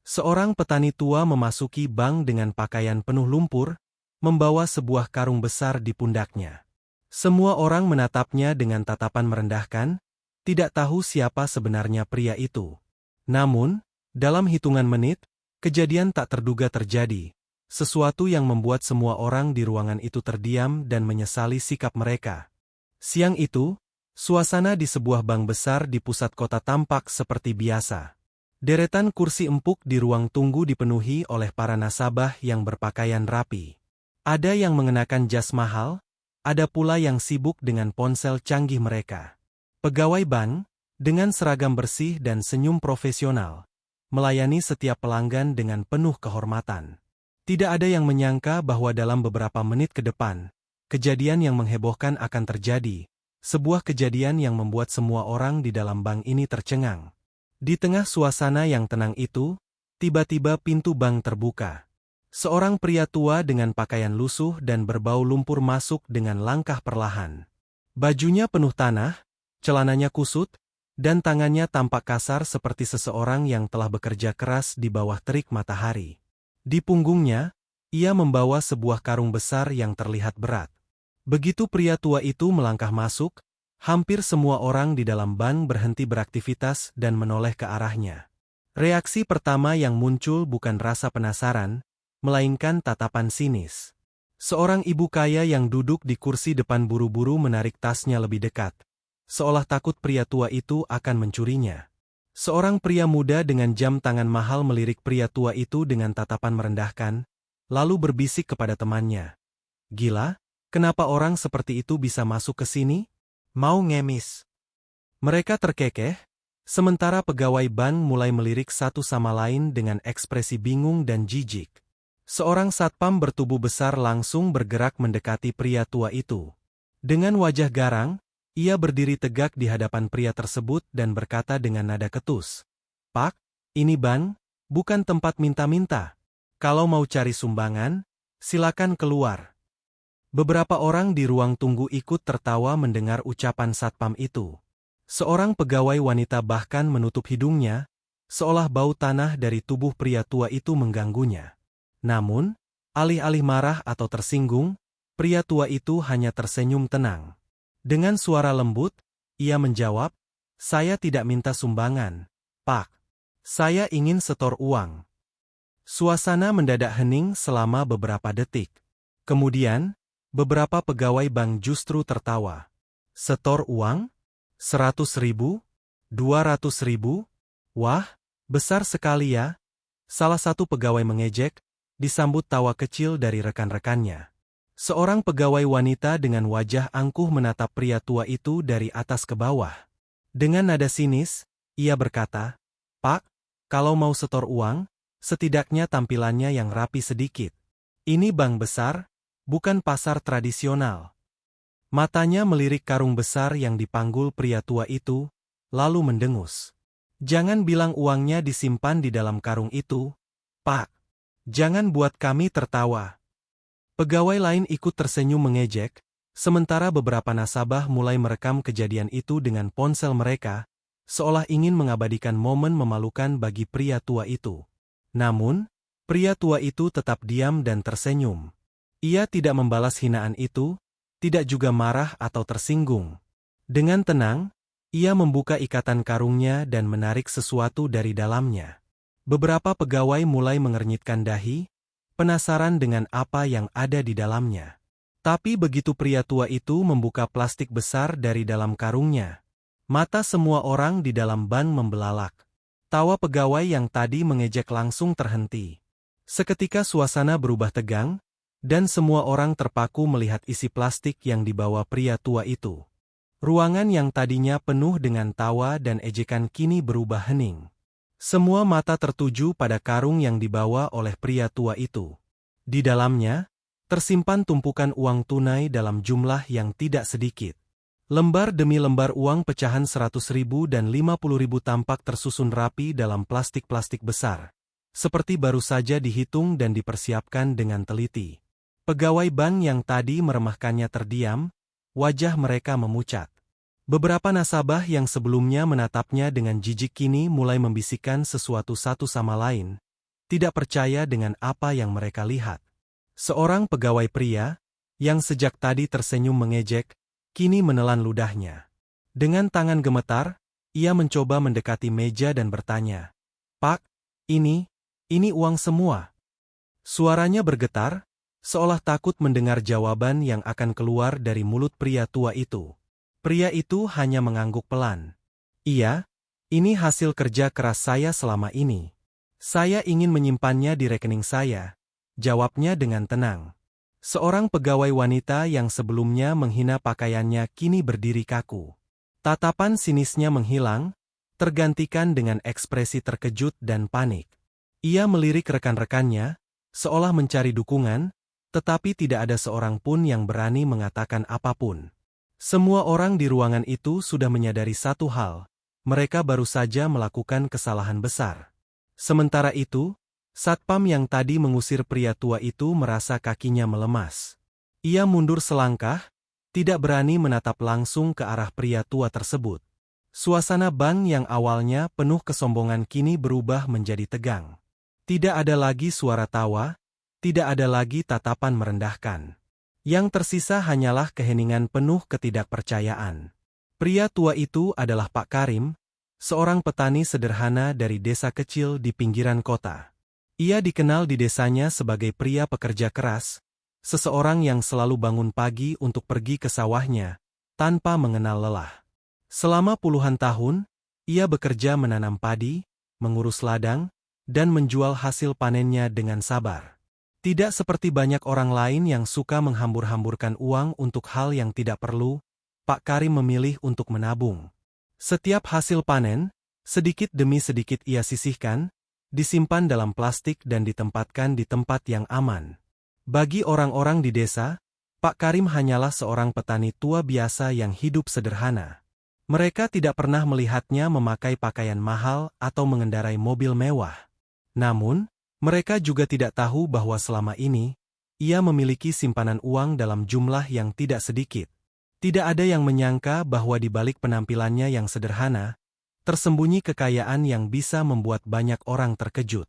Seorang petani tua memasuki bank dengan pakaian penuh lumpur, membawa sebuah karung besar di pundaknya. Semua orang menatapnya dengan tatapan merendahkan, tidak tahu siapa sebenarnya pria itu. Namun, dalam hitungan menit, kejadian tak terduga terjadi, sesuatu yang membuat semua orang di ruangan itu terdiam dan menyesali sikap mereka. Siang itu, suasana di sebuah bank besar di pusat kota tampak seperti biasa. Deretan kursi empuk di ruang tunggu dipenuhi oleh para nasabah yang berpakaian rapi. Ada yang mengenakan jas mahal, ada pula yang sibuk dengan ponsel canggih mereka. Pegawai bank, dengan seragam bersih dan senyum profesional, melayani setiap pelanggan dengan penuh kehormatan. Tidak ada yang menyangka bahwa dalam beberapa menit ke depan, kejadian yang menghebohkan akan terjadi, sebuah kejadian yang membuat semua orang di dalam bank ini tercengang. Di tengah suasana yang tenang itu, tiba-tiba pintu bank terbuka. Seorang pria tua dengan pakaian lusuh dan berbau lumpur masuk dengan langkah perlahan. Bajunya penuh tanah, celananya kusut, dan tangannya tampak kasar seperti seseorang yang telah bekerja keras di bawah terik matahari. Di punggungnya, ia membawa sebuah karung besar yang terlihat berat. Begitu pria tua itu melangkah masuk, hampir semua orang di dalam bank berhenti beraktivitas dan menoleh ke arahnya. Reaksi pertama yang muncul bukan rasa penasaran, melainkan tatapan sinis. Seorang ibu kaya yang duduk di kursi depan buru-buru menarik tasnya lebih dekat, seolah takut pria tua itu akan mencurinya. Seorang pria muda dengan jam tangan mahal melirik pria tua itu dengan tatapan merendahkan, lalu berbisik kepada temannya. "Gila, kenapa orang seperti itu bisa masuk ke sini? Mau ngemis?" Mereka terkekeh, sementara pegawai bank mulai melirik satu sama lain dengan ekspresi bingung dan jijik. Seorang satpam bertubuh besar langsung bergerak mendekati pria tua itu. Dengan wajah garang, ia berdiri tegak di hadapan pria tersebut dan berkata dengan nada ketus, "Pak, ini bank, bukan tempat minta-minta. Kalau mau cari sumbangan, silakan keluar." Beberapa orang di ruang tunggu ikut tertawa mendengar ucapan satpam itu. Seorang pegawai wanita bahkan menutup hidungnya, seolah bau tanah dari tubuh pria tua itu mengganggunya. Namun, alih-alih marah atau tersinggung, pria tua itu hanya tersenyum tenang. Dengan suara lembut, ia menjawab, "Saya tidak minta sumbangan, Pak. Saya ingin setor uang." Suasana mendadak hening selama beberapa detik. Kemudian, beberapa pegawai bank justru tertawa. "Setor uang? 100.000? 200.000? Wah, besar sekali ya." Salah satu pegawai mengejek, disambut tawa kecil dari rekan-rekannya. Seorang pegawai wanita dengan wajah angkuh menatap pria tua itu dari atas ke bawah. Dengan nada sinis, ia berkata, "Pak, kalau mau setor uang, setidaknya tampilannya yang rapi sedikit. Ini bank besar, bukan pasar tradisional." Matanya melirik karung besar yang dipanggul pria tua itu, lalu mendengus. "Jangan bilang uangnya disimpan di dalam karung itu, Pak. Jangan buat kami tertawa." Pegawai lain ikut tersenyum mengejek, sementara beberapa nasabah mulai merekam kejadian itu dengan ponsel mereka, seolah ingin mengabadikan momen memalukan bagi pria tua itu. Namun, pria tua itu tetap diam dan tersenyum. Ia tidak membalas hinaan itu, tidak juga marah atau tersinggung. Dengan tenang, ia membuka ikatan karungnya dan menarik sesuatu dari dalamnya. Beberapa pegawai mulai mengernyitkan dahi, penasaran dengan apa yang ada di dalamnya. Tapi begitu pria tua itu membuka plastik besar dari dalam karungnya, mata semua orang di dalam bank membelalak. Tawa pegawai yang tadi mengejek langsung terhenti. Seketika suasana berubah tegang, dan semua orang terpaku melihat isi plastik yang dibawa pria tua itu. Ruangan yang tadinya penuh dengan tawa dan ejekan kini berubah hening. Semua mata tertuju pada karung yang dibawa oleh pria tua itu. Di dalamnya, tersimpan tumpukan uang tunai dalam jumlah yang tidak sedikit. Lembar demi lembar uang pecahan 100.000 dan 50.000 tampak tersusun rapi dalam plastik-plastik besar, seperti baru saja dihitung dan dipersiapkan dengan teliti. Pegawai bank yang tadi meremehkannya terdiam, wajah mereka memucat. Beberapa nasabah yang sebelumnya menatapnya dengan jijik kini mulai membisikkan sesuatu satu sama lain, tidak percaya dengan apa yang mereka lihat. Seorang pegawai pria, yang sejak tadi tersenyum mengejek, kini menelan ludahnya. Dengan tangan gemetar, ia mencoba mendekati meja dan bertanya, "Pak, ini uang semua." Suaranya bergetar, seolah takut mendengar jawaban yang akan keluar dari mulut pria tua itu. Pria itu hanya mengangguk pelan. "Iya, ini hasil kerja keras saya selama ini. Saya ingin menyimpannya di rekening saya," jawabnya dengan tenang. Seorang pegawai wanita yang sebelumnya menghina pakaiannya kini berdiri kaku. Tatapan sinisnya menghilang, tergantikan dengan ekspresi terkejut dan panik. Ia melirik rekan-rekannya, seolah mencari dukungan, tetapi tidak ada seorang pun yang berani mengatakan apapun. Semua orang di ruangan itu sudah menyadari satu hal, mereka baru saja melakukan kesalahan besar. Sementara itu, satpam yang tadi mengusir pria tua itu merasa kakinya melemas. Ia mundur selangkah, tidak berani menatap langsung ke arah pria tua tersebut. Suasana bank yang awalnya penuh kesombongan kini berubah menjadi tegang. Tidak ada lagi suara tawa, tidak ada lagi tatapan merendahkan. Yang tersisa hanyalah keheningan penuh ketidakpercayaan. Pria tua itu adalah Pak Karim, seorang petani sederhana dari desa kecil di pinggiran kota. Ia dikenal di desanya sebagai pria pekerja keras, seseorang yang selalu bangun pagi untuk pergi ke sawahnya, tanpa mengenal lelah. Selama puluhan tahun, ia bekerja menanam padi, mengurus ladang, dan menjual hasil panennya dengan sabar. Tidak seperti banyak orang lain yang suka menghambur-hamburkan uang untuk hal yang tidak perlu, Pak Karim memilih untuk menabung. Setiap hasil panen, sedikit demi sedikit ia sisihkan, disimpan dalam plastik dan ditempatkan di tempat yang aman. Bagi orang-orang di desa, Pak Karim hanyalah seorang petani tua biasa yang hidup sederhana. Mereka tidak pernah melihatnya memakai pakaian mahal atau mengendarai mobil mewah. Namun, mereka juga tidak tahu bahwa selama ini, ia memiliki simpanan uang dalam jumlah yang tidak sedikit. Tidak ada yang menyangka bahwa di balik penampilannya yang sederhana, tersembunyi kekayaan yang bisa membuat banyak orang terkejut.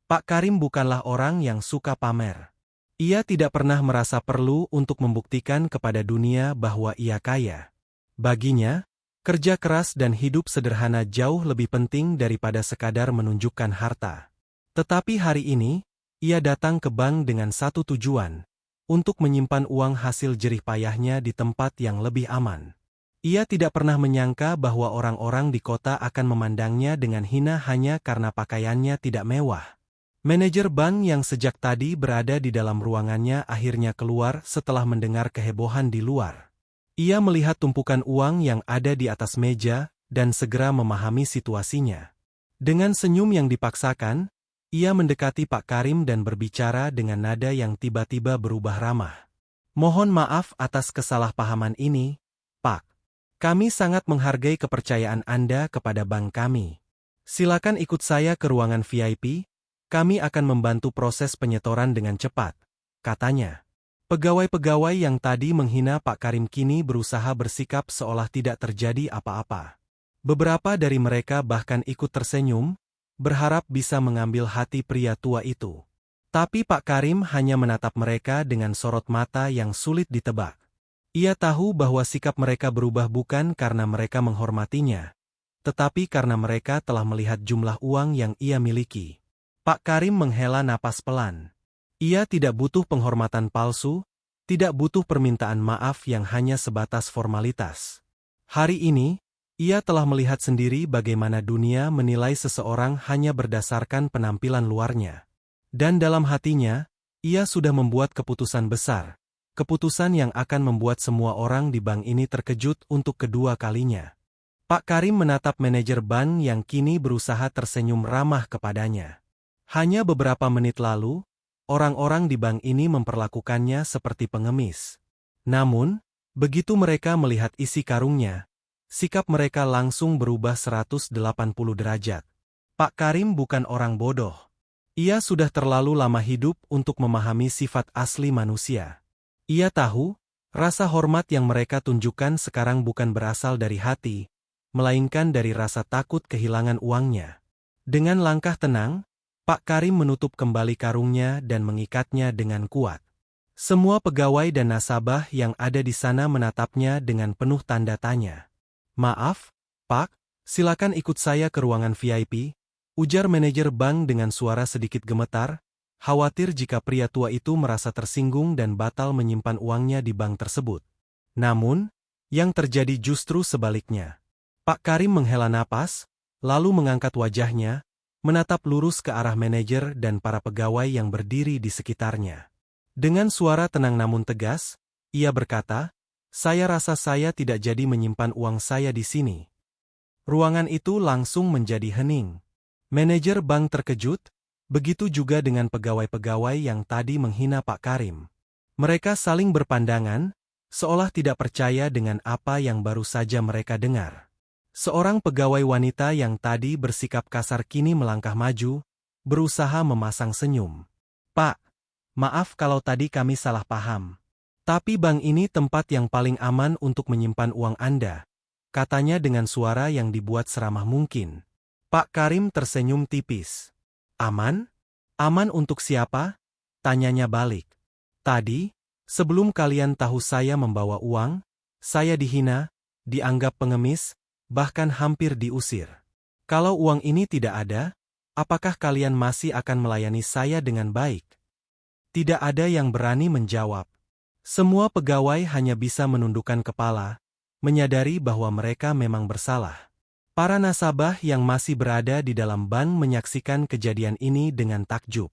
Pak Karim bukanlah orang yang suka pamer. Ia tidak pernah merasa perlu untuk membuktikan kepada dunia bahwa ia kaya. Baginya, kerja keras dan hidup sederhana jauh lebih penting daripada sekadar menunjukkan harta. Tetapi hari ini, ia datang ke bank dengan satu tujuan, untuk menyimpan uang hasil jerih payahnya di tempat yang lebih aman. Ia tidak pernah menyangka bahwa orang-orang di kota akan memandangnya dengan hina hanya karena pakaiannya tidak mewah. Manajer bank yang sejak tadi berada di dalam ruangannya akhirnya keluar setelah mendengar kehebohan di luar. Ia melihat tumpukan uang yang ada di atas meja dan segera memahami situasinya. Dengan senyum yang dipaksakan, ia mendekati Pak Karim dan berbicara dengan nada yang tiba-tiba berubah ramah. "Mohon maaf atas kesalahpahaman ini, Pak. Kami sangat menghargai kepercayaan Anda kepada bank kami. Silakan ikut saya ke ruangan VIP. Kami akan membantu proses penyetoran dengan cepat," katanya. Pegawai-pegawai yang tadi menghina Pak Karim kini berusaha bersikap seolah tidak terjadi apa-apa. Beberapa dari mereka bahkan ikut tersenyum, berharap bisa mengambil hati pria tua itu. Tapi Pak Karim hanya menatap mereka dengan sorot mata yang sulit ditebak. Ia tahu bahwa sikap mereka berubah bukan karena mereka menghormatinya, tetapi karena mereka telah melihat jumlah uang yang ia miliki. Pak Karim menghela napas pelan. Ia tidak butuh penghormatan palsu, tidak butuh permintaan maaf yang hanya sebatas formalitas. Hari ini, ia telah melihat sendiri bagaimana dunia menilai seseorang hanya berdasarkan penampilan luarnya. Dan dalam hatinya, ia sudah membuat keputusan besar, keputusan yang akan membuat semua orang di bank ini terkejut untuk kedua kalinya. Pak Karim menatap manajer bank yang kini berusaha tersenyum ramah kepadanya. Hanya beberapa menit lalu, orang-orang di bank ini memperlakukannya seperti pengemis. Namun, begitu mereka melihat isi karungnya, sikap mereka langsung berubah 180 derajat. Pak Karim bukan orang bodoh. Ia sudah terlalu lama hidup untuk memahami sifat asli manusia. Ia tahu, rasa hormat yang mereka tunjukkan sekarang bukan berasal dari hati, melainkan dari rasa takut kehilangan uangnya. Dengan langkah tenang, Pak Karim menutup kembali karungnya dan mengikatnya dengan kuat. Semua pegawai dan nasabah yang ada di sana menatapnya dengan penuh tanda tanya. "Maaf, Pak, silakan ikut saya ke ruangan VIP," ujar manajer bank dengan suara sedikit gemetar, khawatir jika pria tua itu merasa tersinggung dan batal menyimpan uangnya di bank tersebut. Namun, yang terjadi justru sebaliknya. Pak Karim menghela napas, lalu mengangkat wajahnya, menatap lurus ke arah manajer dan para pegawai yang berdiri di sekitarnya. Dengan suara tenang namun tegas, ia berkata, "Saya rasa saya tidak jadi menyimpan uang saya di sini." Ruangan itu langsung menjadi hening. Manajer bank terkejut, begitu juga dengan pegawai-pegawai yang tadi menghina Pak Karim. Mereka saling berpandangan, seolah tidak percaya dengan apa yang baru saja mereka dengar. Seorang pegawai wanita yang tadi bersikap kasar kini melangkah maju, berusaha memasang senyum. "Pak, maaf kalau tadi kami salah paham. Tapi bank ini tempat yang paling aman untuk menyimpan uang Anda," katanya dengan suara yang dibuat seramah mungkin. Pak Karim tersenyum tipis. "Aman? Aman untuk siapa?" tanyanya balik. "Tadi, sebelum kalian tahu saya membawa uang, saya dihina, dianggap pengemis, bahkan hampir diusir. Kalau uang ini tidak ada, apakah kalian masih akan melayani saya dengan baik?" Tidak ada yang berani menjawab. Semua pegawai hanya bisa menundukkan kepala, menyadari bahwa mereka memang bersalah. Para nasabah yang masih berada di dalam bank menyaksikan kejadian ini dengan takjub.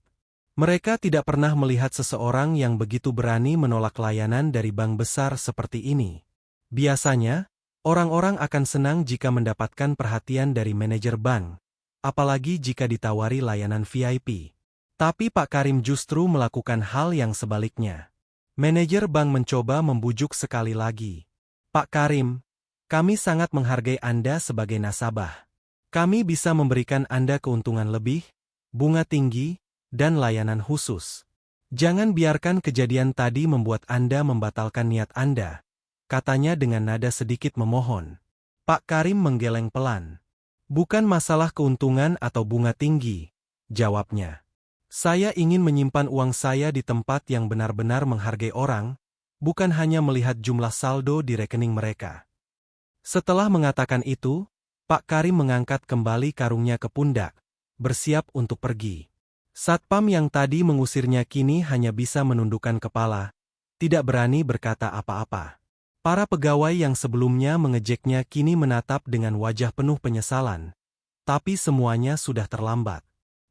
Mereka tidak pernah melihat seseorang yang begitu berani menolak layanan dari bank besar seperti ini. Biasanya, orang-orang akan senang jika mendapatkan perhatian dari manajer bank, apalagi jika ditawari layanan VIP. Tapi Pak Karim justru melakukan hal yang sebaliknya. Manajer bank mencoba membujuk sekali lagi. "Pak Karim, kami sangat menghargai Anda sebagai nasabah. Kami bisa memberikan Anda keuntungan lebih, bunga tinggi, dan layanan khusus. Jangan biarkan kejadian tadi membuat Anda membatalkan niat Anda," katanya dengan nada sedikit memohon. Pak Karim menggeleng pelan. "Bukan masalah keuntungan atau bunga tinggi," jawabnya. "Saya ingin menyimpan uang saya di tempat yang benar-benar menghargai orang, bukan hanya melihat jumlah saldo di rekening mereka." Setelah mengatakan itu, Pak Karim mengangkat kembali karungnya ke pundak, bersiap untuk pergi. Satpam yang tadi mengusirnya kini hanya bisa menundukkan kepala, tidak berani berkata apa-apa. Para pegawai yang sebelumnya mengejeknya kini menatap dengan wajah penuh penyesalan. Tapi semuanya sudah terlambat.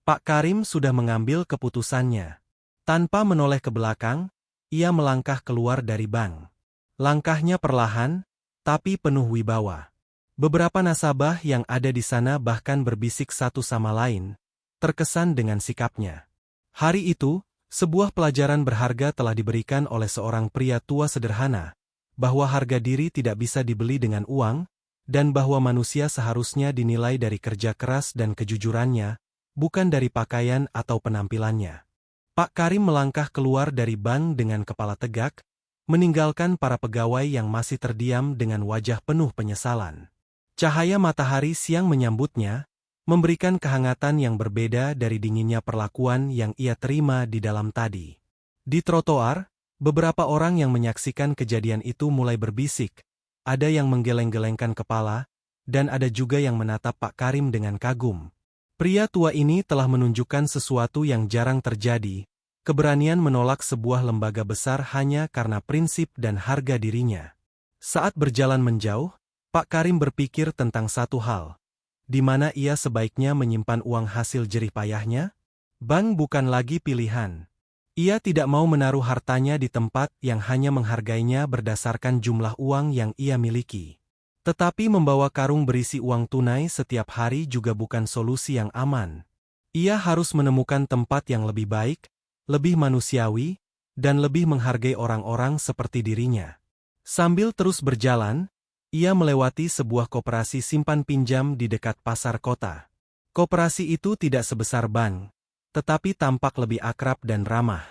Pak Karim sudah mengambil keputusannya. Tanpa menoleh ke belakang, ia melangkah keluar dari bank. Langkahnya perlahan, tapi penuh wibawa. Beberapa nasabah yang ada di sana bahkan berbisik satu sama lain, terkesan dengan sikapnya. Hari itu, sebuah pelajaran berharga telah diberikan oleh seorang pria tua sederhana, bahwa harga diri tidak bisa dibeli dengan uang, dan bahwa manusia seharusnya dinilai dari kerja keras dan kejujurannya, bukan dari pakaian atau penampilannya. Pak Karim melangkah keluar dari bank dengan kepala tegak, meninggalkan para pegawai yang masih terdiam dengan wajah penuh penyesalan. Cahaya matahari siang menyambutnya, memberikan kehangatan yang berbeda dari dinginnya perlakuan yang ia terima di dalam tadi. Di trotoar, beberapa orang yang menyaksikan kejadian itu mulai berbisik, ada yang menggeleng-gelengkan kepala, dan ada juga yang menatap Pak Karim dengan kagum. Pria tua ini telah menunjukkan sesuatu yang jarang terjadi, keberanian menolak sebuah lembaga besar hanya karena prinsip dan harga dirinya. Saat berjalan menjauh, Pak Karim berpikir tentang satu hal, di mana ia sebaiknya menyimpan uang hasil jerih payahnya? Bank bukan lagi pilihan. Ia tidak mau menaruh hartanya di tempat yang hanya menghargainya berdasarkan jumlah uang yang ia miliki. Tetapi membawa karung berisi uang tunai setiap hari juga bukan solusi yang aman. Ia harus menemukan tempat yang lebih baik, lebih manusiawi, dan lebih menghargai orang-orang seperti dirinya. Sambil terus berjalan, ia melewati sebuah koperasi simpan pinjam di dekat pasar kota. Koperasi itu tidak sebesar bank, tetapi tampak lebih akrab dan ramah.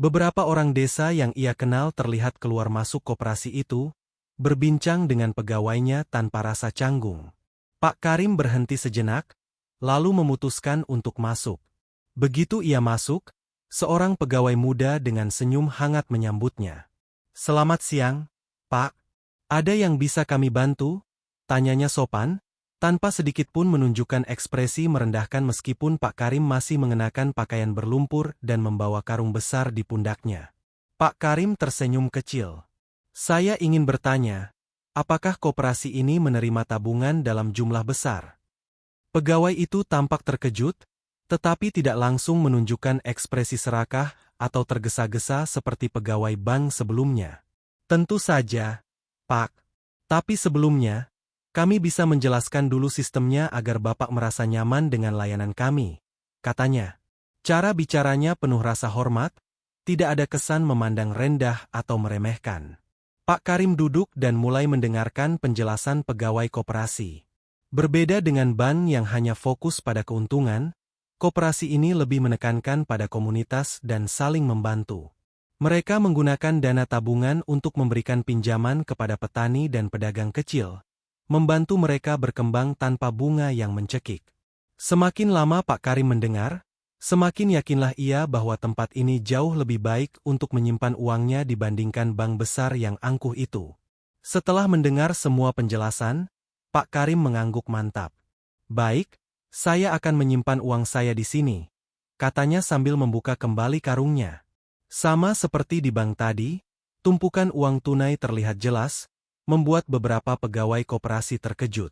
Beberapa orang desa yang ia kenal terlihat keluar masuk koperasi itu, berbincang dengan pegawainya tanpa rasa canggung. Pak Karim berhenti sejenak, lalu memutuskan untuk masuk. Begitu ia masuk, seorang pegawai muda dengan senyum hangat menyambutnya. "Selamat siang, Pak. Ada yang bisa kami bantu?" tanyanya sopan, tanpa sedikit pun menunjukkan ekspresi merendahkan meskipun Pak Karim masih mengenakan pakaian berlumpur dan membawa karung besar di pundaknya. Pak Karim tersenyum kecil. "Saya ingin bertanya, apakah koperasi ini menerima tabungan dalam jumlah besar?" Pegawai itu tampak terkejut, tetapi tidak langsung menunjukkan ekspresi serakah atau tergesa-gesa seperti pegawai bank sebelumnya. "Tentu saja, Pak. Tapi sebelumnya, kami bisa menjelaskan dulu sistemnya agar Bapak merasa nyaman dengan layanan kami," katanya. Cara bicaranya penuh rasa hormat, tidak ada kesan memandang rendah atau meremehkan. Pak Karim duduk dan mulai mendengarkan penjelasan pegawai koperasi. Berbeda dengan bank yang hanya fokus pada keuntungan, koperasi ini lebih menekankan pada komunitas dan saling membantu. Mereka menggunakan dana tabungan untuk memberikan pinjaman kepada petani dan pedagang kecil, membantu mereka berkembang tanpa bunga yang mencekik. Semakin lama Pak Karim mendengar, semakin yakinlah ia bahwa tempat ini jauh lebih baik untuk menyimpan uangnya dibandingkan bank besar yang angkuh itu. Setelah mendengar semua penjelasan, Pak Karim mengangguk mantap. "Baik, saya akan menyimpan uang saya di sini," katanya sambil membuka kembali karungnya. Sama seperti di bank tadi, tumpukan uang tunai terlihat jelas, membuat beberapa pegawai koperasi terkejut.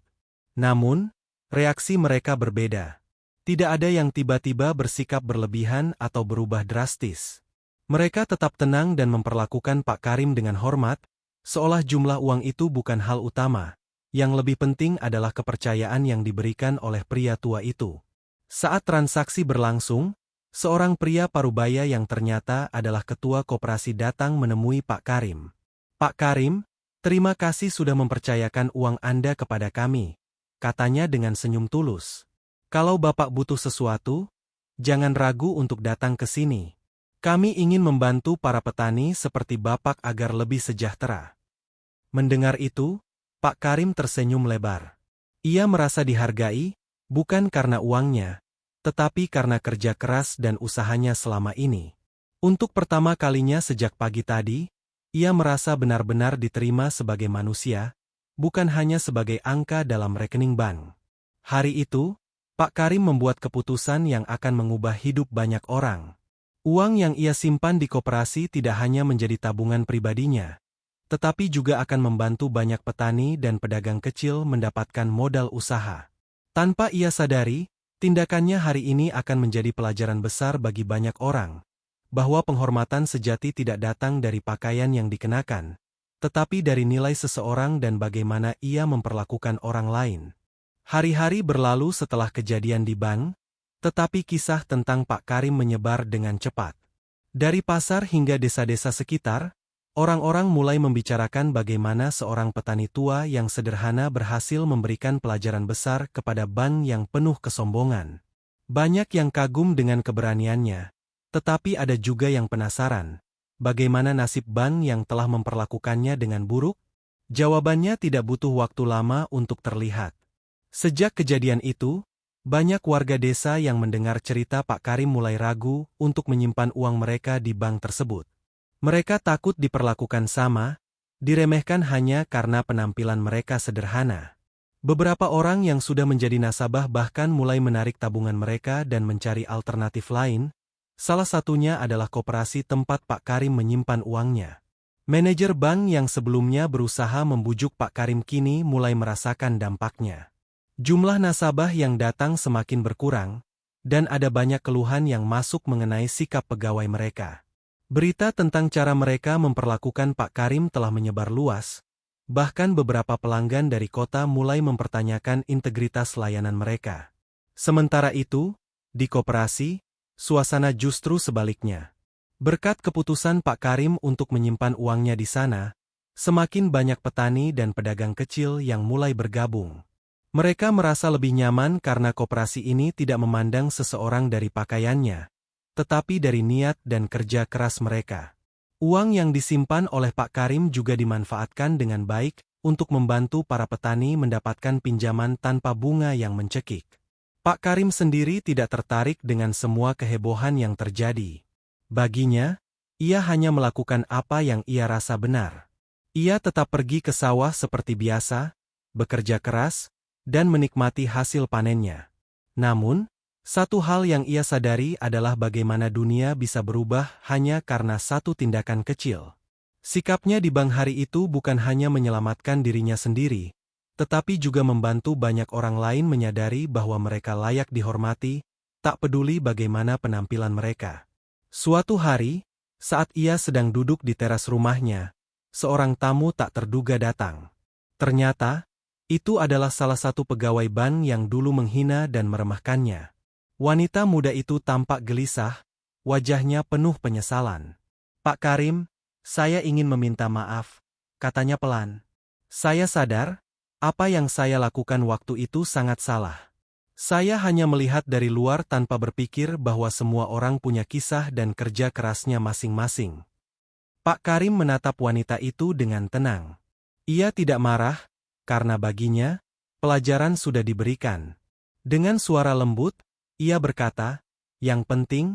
Namun, reaksi mereka berbeda. Tidak ada yang tiba-tiba bersikap berlebihan atau berubah drastis. Mereka tetap tenang dan memperlakukan Pak Karim dengan hormat, seolah jumlah uang itu bukan hal utama. Yang lebih penting adalah kepercayaan yang diberikan oleh pria tua itu. Saat transaksi berlangsung, seorang pria parubaya yang ternyata adalah ketua koperasi datang menemui Pak Karim. "Pak Karim, terima kasih sudah mempercayakan uang Anda kepada kami," katanya dengan senyum tulus. "Kalau Bapak butuh sesuatu, jangan ragu untuk datang ke sini. Kami ingin membantu para petani seperti Bapak agar lebih sejahtera." Mendengar itu, Pak Karim tersenyum lebar. Ia merasa dihargai, bukan karena uangnya, tetapi karena kerja keras dan usahanya selama ini. Untuk pertama kalinya sejak pagi tadi, ia merasa benar-benar diterima sebagai manusia, bukan hanya sebagai angka dalam rekening bank. Hari itu, Pak Karim membuat keputusan yang akan mengubah hidup banyak orang. Uang yang ia simpan di koperasi tidak hanya menjadi tabungan pribadinya, tetapi juga akan membantu banyak petani dan pedagang kecil mendapatkan modal usaha. Tanpa ia sadari, tindakannya hari ini akan menjadi pelajaran besar bagi banyak orang, bahwa penghormatan sejati tidak datang dari pakaian yang dikenakan, tetapi dari nilai seseorang dan bagaimana ia memperlakukan orang lain. Hari-hari berlalu setelah kejadian di bank, tetapi kisah tentang Pak Karim menyebar dengan cepat. Dari pasar hingga desa-desa sekitar, orang-orang mulai membicarakan bagaimana seorang petani tua yang sederhana berhasil memberikan pelajaran besar kepada bank yang penuh kesombongan. Banyak yang kagum dengan keberaniannya, tetapi ada juga yang penasaran, bagaimana nasib bank yang telah memperlakukannya dengan buruk? Jawabannya tidak butuh waktu lama untuk terlihat. Sejak kejadian itu, banyak warga desa yang mendengar cerita Pak Karim mulai ragu untuk menyimpan uang mereka di bank tersebut. Mereka takut diperlakukan sama, diremehkan hanya karena penampilan mereka sederhana. Beberapa orang yang sudah menjadi nasabah bahkan mulai menarik tabungan mereka dan mencari alternatif lain, salah satunya adalah koperasi tempat Pak Karim menyimpan uangnya. Manajer bank yang sebelumnya berusaha membujuk Pak Karim kini mulai merasakan dampaknya. Jumlah nasabah yang datang semakin berkurang, dan ada banyak keluhan yang masuk mengenai sikap pegawai mereka. Berita tentang cara mereka memperlakukan Pak Karim telah menyebar luas, bahkan beberapa pelanggan dari kota mulai mempertanyakan integritas layanan mereka. Sementara itu, di koperasi, suasana justru sebaliknya. Berkat keputusan Pak Karim untuk menyimpan uangnya di sana, semakin banyak petani dan pedagang kecil yang mulai bergabung. Mereka merasa lebih nyaman karena koperasi ini tidak memandang seseorang dari pakaiannya, tetapi dari niat dan kerja keras mereka. Uang yang disimpan oleh Pak Karim juga dimanfaatkan dengan baik untuk membantu para petani mendapatkan pinjaman tanpa bunga yang mencekik. Pak Karim sendiri tidak tertarik dengan semua kehebohan yang terjadi. Baginya, ia hanya melakukan apa yang ia rasa benar. Ia tetap pergi ke sawah seperti biasa, bekerja keras, dan menikmati hasil panennya. Namun, satu hal yang ia sadari adalah bagaimana dunia bisa berubah hanya karena satu tindakan kecil. Sikapnya di bank hari itu bukan hanya menyelamatkan dirinya sendiri, tetapi juga membantu banyak orang lain menyadari bahwa mereka layak dihormati, tak peduli bagaimana penampilan mereka. Suatu hari, saat ia sedang duduk di teras rumahnya, seorang tamu tak terduga datang. Ternyata, itu adalah salah satu pegawai bank yang dulu menghina dan meremehkannya. Wanita muda itu tampak gelisah, wajahnya penuh penyesalan. "Pak Karim, saya ingin meminta maaf," katanya pelan. "Saya sadar, apa yang saya lakukan waktu itu sangat salah. Saya hanya melihat dari luar tanpa berpikir bahwa semua orang punya kisah dan kerja kerasnya masing-masing." Pak Karim menatap wanita itu dengan tenang. Ia tidak marah, karena baginya, pelajaran sudah diberikan. Dengan suara lembut, ia berkata, "Yang penting,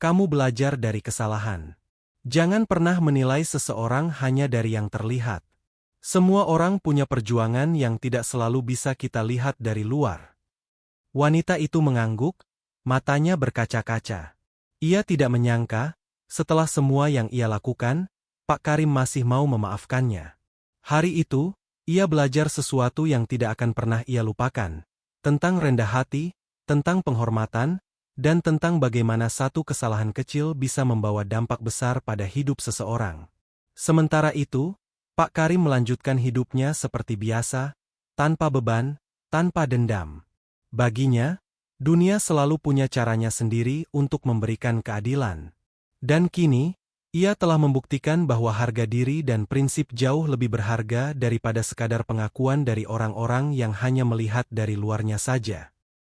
kamu belajar dari kesalahan. Jangan pernah menilai seseorang hanya dari yang terlihat. Semua orang punya perjuangan yang tidak selalu bisa kita lihat dari luar." Wanita itu mengangguk, matanya berkaca-kaca. Ia tidak menyangka, setelah semua yang ia lakukan, Pak Karim masih mau memaafkannya. Hari itu, ia belajar sesuatu yang tidak akan pernah ia lupakan, tentang rendah hati, tentang penghormatan, dan tentang bagaimana satu kesalahan kecil bisa membawa dampak besar pada hidup seseorang. Sementara itu, Pak Karim melanjutkan hidupnya seperti biasa, tanpa beban, tanpa dendam. Baginya, dunia selalu punya caranya sendiri untuk memberikan keadilan. Dan kini, ia telah membuktikan bahwa harga diri dan prinsip jauh lebih berharga daripada sekadar pengakuan dari orang-orang yang hanya melihat dari luarnya saja.